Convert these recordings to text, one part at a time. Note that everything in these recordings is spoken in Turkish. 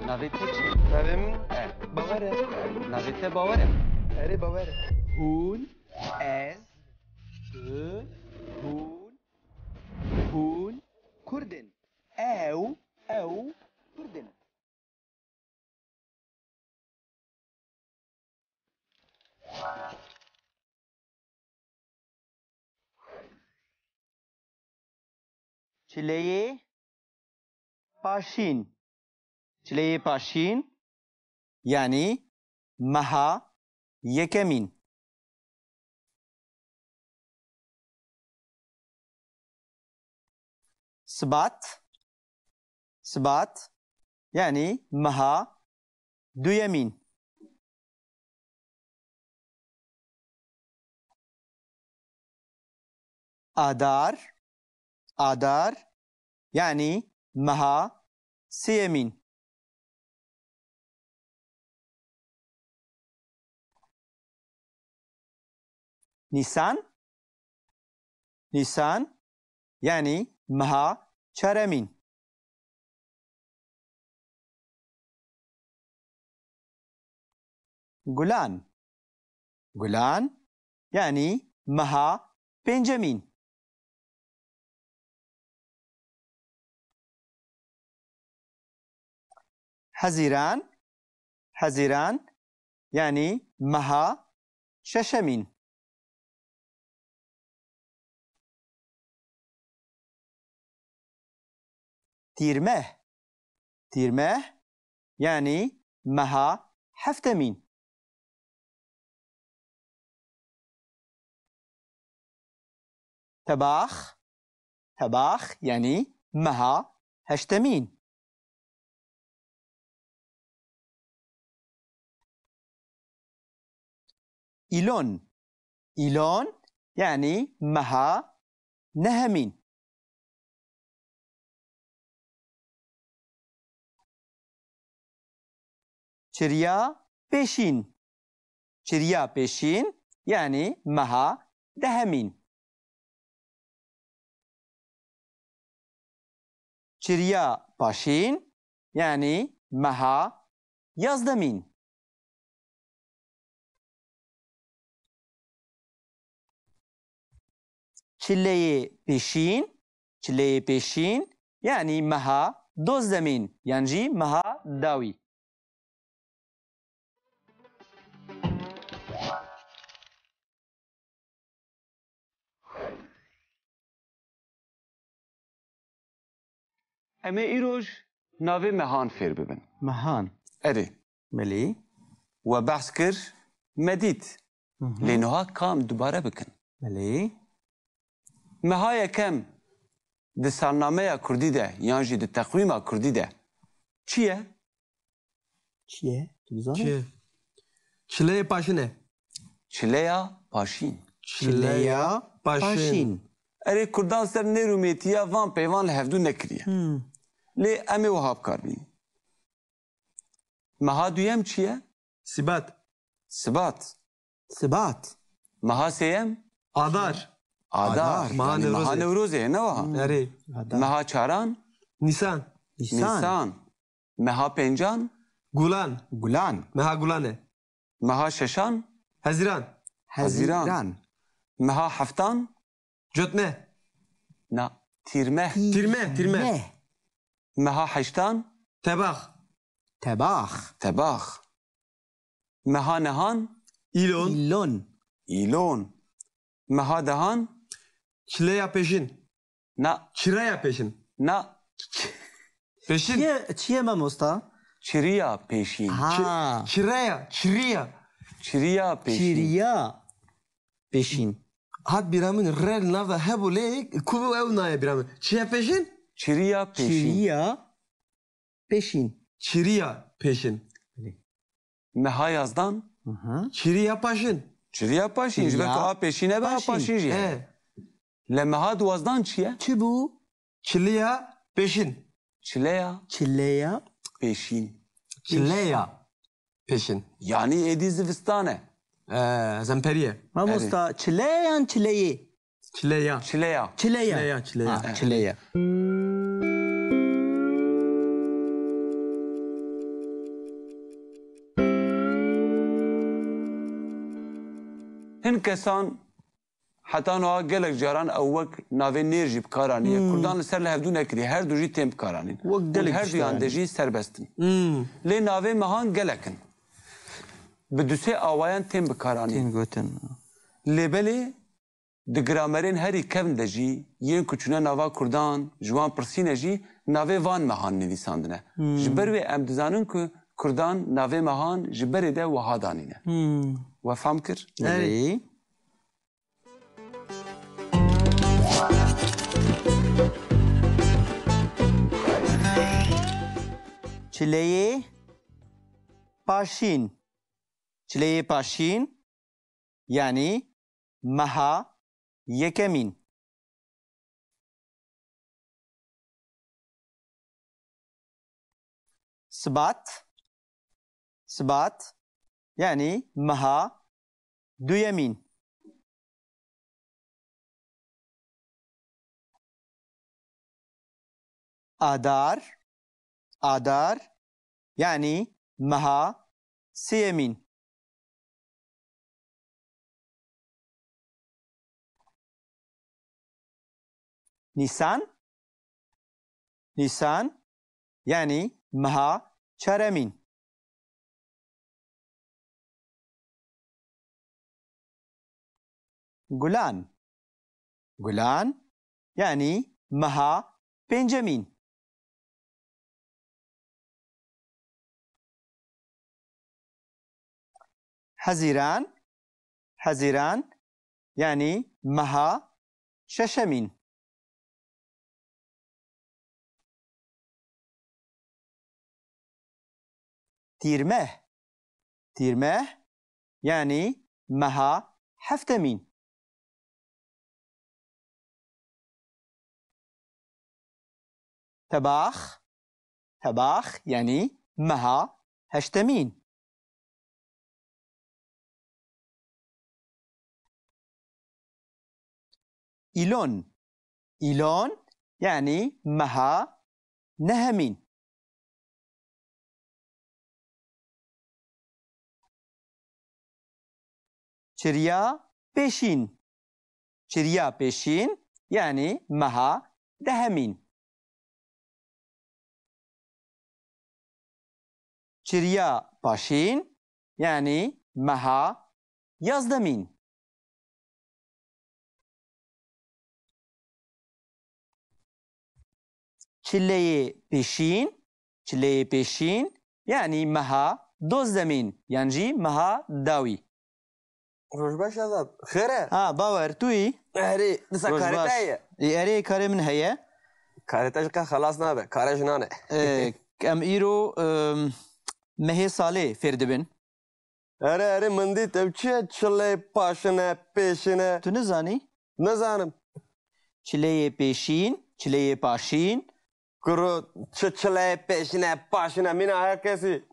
Navê te çi? Navê min Bawer e. Navê te bawer e? Erê Bawer e. Hûn, ez, tu, hûn, Kurdin. ew, Kurdin. çileyê paşîn. Çileyê paşîn yani meha yekemîn. Sıbat yani meha duyemîn. Adar yani meha siyemîn. Nisan yani meha çaremîn. Gulan yani meha pencemîn. Haziran yani meha şeşemîn. Tirmeh yani meha heftemîn. Tebah yani meha heştemîn. İlon yani meha nehemîn. Çirya peşin yani meha dehemîn. Çirya paşin yani meha yazdemîn. Çileyê peşin yani meha dozdemîn yani meha dawî. Em ê îroj navê mehan fêr bibin. Mehan. Erê. Melî. We behs kir me dît. Lê niha kam dubare bikin. Melî. Meha yekem di salnameya Kurdî de yan jî di teqwîma Kurdî de çi ye? Çi ye? Tu dizanî? Çi? Çileyê paşin e. Çileya paşîn. Çileya paşîn. Erê Kurdan ser nêrûmêtiya van peyvan li hevdû nekiriye. Lê em ê wiha bikar bînin. Meha duyem çi ye? Sibat. Sıbat. Meha sêyem? Adar. Adar. Meha Yani Newrozê. Meha Newrozê ne wiha? Erê. Meha çaran? Nisan. Nisan. Meha pêncan? Gulan. Meha Gulan e. Meha şeşan? Haziran. Meha heftan? Cotme. Na. Tirmeh. Tirme. Meha heştan? Tebah. Tebah. Meha nehan? İlon. Meha dehan? Çileya peşin. Na. Çiraya peşin. Na. Peşin. Çi ye memosta? Çiriya peşin. Ha. Çiriya. Çiriya peşin. Çiriya peşin. Hat biramın rel nava hebu le kubu ev naya biramın. Çiya peşin? Çiriya peşin. Çiriya peşin. Meha yazdan? Çiriya paşin. Çiriya paşin. Çiriya Jibek a peşine be a paşin. paşin jî. Le meha duwazdan çi ye? Çi bu? Çiliya peşin. Çileya Çileya peşin. Çileya peşin. Yani edi zivistane. Zemperiye. memosta çileyan çileyi. Çileya. Çileya. Çileya. Çileya. Ha, çileya. Hin kesan heta niha gelek caran ew wek navê nêr jî bikaranîye. Kurdan li ser li hevdû nekiriye. Her du jî tên bikaranîn. Wek gelek Her duyan tiştan. de jî serbest in. Lê navê mehan gelek in. Bi dusê awayan tên bikaranîn. Tên gotin. Lêbelê di gramerên herî kevn de jî yên ku çûne nava Kurdan ji wan pirsîne jî navê van mehan nivîsandine. Ji ber wê em dizanin ku Kurdan navê mehan ji berê de wiha danîne. We fehm kir? Erê. Çileyê paşîn. Çileyê paşîn yani meha yekemîn. Sıbat. Sıbat yani meha duyemîn. Adar. Adar yani meha siyemîn. Nisan. Nisan yani meha çaremîn. Gulan. Gulan yani meha pencemîn. Haziran. Haziran yani meha şeşemîn. Tirmeh. Tirmeh yani meha heftemîn. Tebah. Tebah yani meha heştemîn. İlon. İlon yani meha nehemîn. Çirya peşin. Çirya peşin yani meha dehemîn. Çirya paşin yani meha yazdemîn. Çileyê peşin. Çileyê peşin yani meha dozdemîn. Yani meha dawî. Rojbaş azad. Xêr e? Ha bawer tu yî? Erê disa kareta ye. Erê karê min heye. Kareta ji qe xelas nabe. Kare ji nan e. Em îro mehê salê fêr dibin. Erê min dît ev çi ye? Çilê paşin e, pêşin e. Tu nizanî? Nizanim. Çileyê pêşîn, çileyê paşîn. Kuru çi çilê pêşin e, paşin e. Mîna her kesî.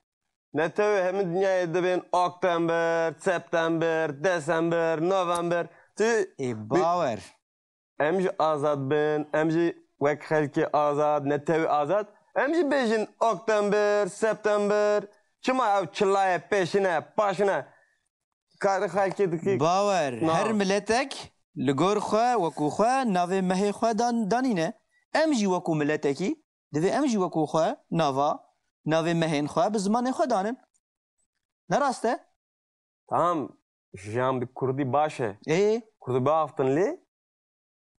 Netewê hemî dinyayê dibên Oktember, September, Desember, November. Tu Bawer. em jî azad bin, em jî wek xelkê azad, netewê azad. Em jî bêjin Oktember, September. Çima ev çilayê pêşin e, paşin e. Karê xelkê dikî. Bawer. Her milletek li gor xwe wekû xwe navê mehê xwe danîne. Em jî wekû milletekî divê em jî wekû xwe nava navê mehên xwe bi zimanê xwe danin. Ne rast e? Tamam, jiyan bi Kurdî baş e. Kurdî biaftin lê.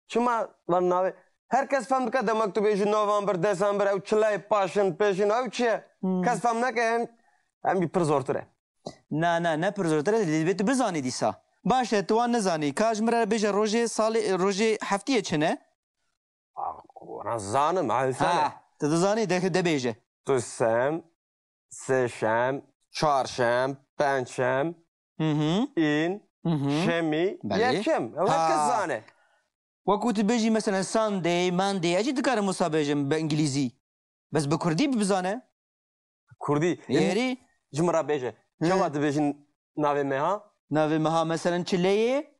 Çima van navê herkes fehm dike demek tu bêjî November, Desember ew çilayê paşin, pêşin ew çi ye? Kes fehm neke em jî pir zortir e. Ne pir zortir e divê tu bizanî dîsa. Baş e tu wan nizanî. Ka ji min re bêje rojê salê rojê heftiyê çi ne? Wana zanim elsene. Tu dizanî de bêje. Tu sem, sêşem, çarşem, pençem, in, şemî, yekem. Ew herkes zane. Wekû tu bêjî mesela Sunday, Monday, ecî dikarim wisa bêjim bi İngilîzî. Bes bi Kurdî bibizane? Kurdî. Êrî? Ji min re bêje. Çawa dibêjin navê meha? Navê meha mesela çileyê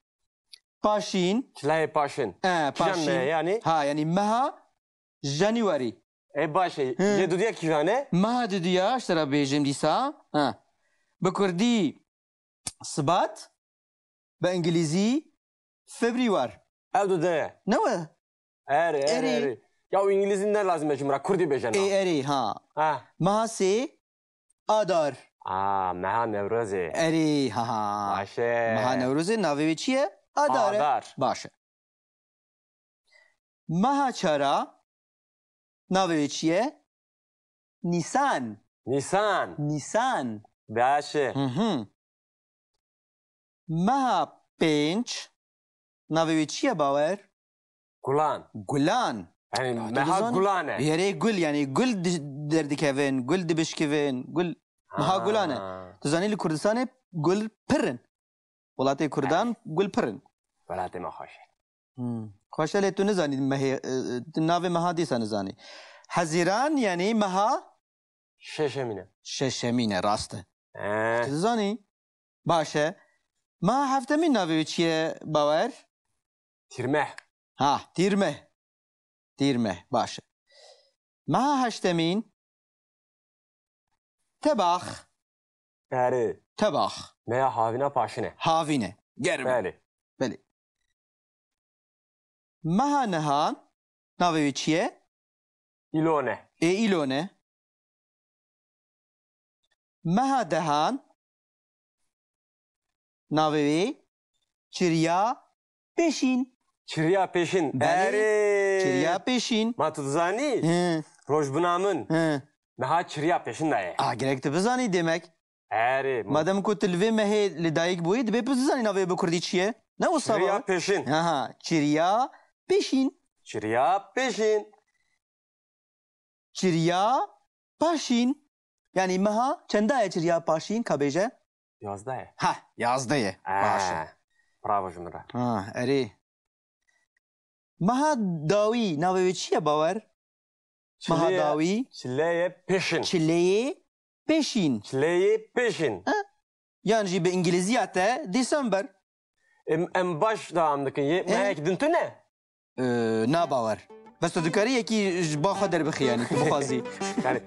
paşîn. Çilayê paşin. Paşîn. Yani? Ha yani meha January. Baş e. Yê dudiya kîjan e? Meha didiya ji te re bêjim dîsa. Bi Kurdî Sibat. بإنجليزي فبراير Ev de de. نوى Eri. Ya o İngilizce ne lazım mecbura? Kurdi bejana. أري ها Ha. مها سي آدار Meha Nevrozi. أري ها Başe. مها نوروزي ناوي چیه آداره Adar. باشه مها چرا ناوی چیه نیسان Nisan. Başe. مها پنج ناوی چیه باور Gulan. گلان Yani meha gulane. یعنی گل یعنی گل دردکوین گل دبشکوین گل مها گلانه تزانی لکردستان گل پرن ولات کردان گل پرن Velatı me hoş. خوشه لی تو نزانی ناوی مها دیسا نزانی حزیران یعنی مها Şeşemine. ششمینه راسته تزانی باشه مها هفتمین ناوی چیه باور Tirmeh. ها دیرمه باشه مها هشتمین تباخ Eri. تباخ Meha havina paşine. هاوینه گرمه Beli. بله مها نهان ناوی چیه İlone. ایلونه مها دهان ناوی چریا پیشین Çirya peşin. Beli. Eri. چریا پیشین Matuzani. Rojbunamın. Meha çirya peşin daye. گرک تو بزانی demek Eri. مادام کو تلوی مه لدایک بوی دبی بزانی ناوی بکردی چیه نه o Çirya sabah peşin. aha çirya پیشین Çirya peşin. çirya paşin yani meha çenda çirya paşin kabece Yazda ye. ha yazdı ye paşin Bravo Jumra. ha eri meha davi navi çiye baver meha davi Çileye peşin. çileyi peşin Çileyi peşin. yani jî bi İngilizceyate December Em baş dağımdaki ye. Mehek dintü ne? na baver بس تو دکاری یکی با خود در بخیانی تو بخوازی Yani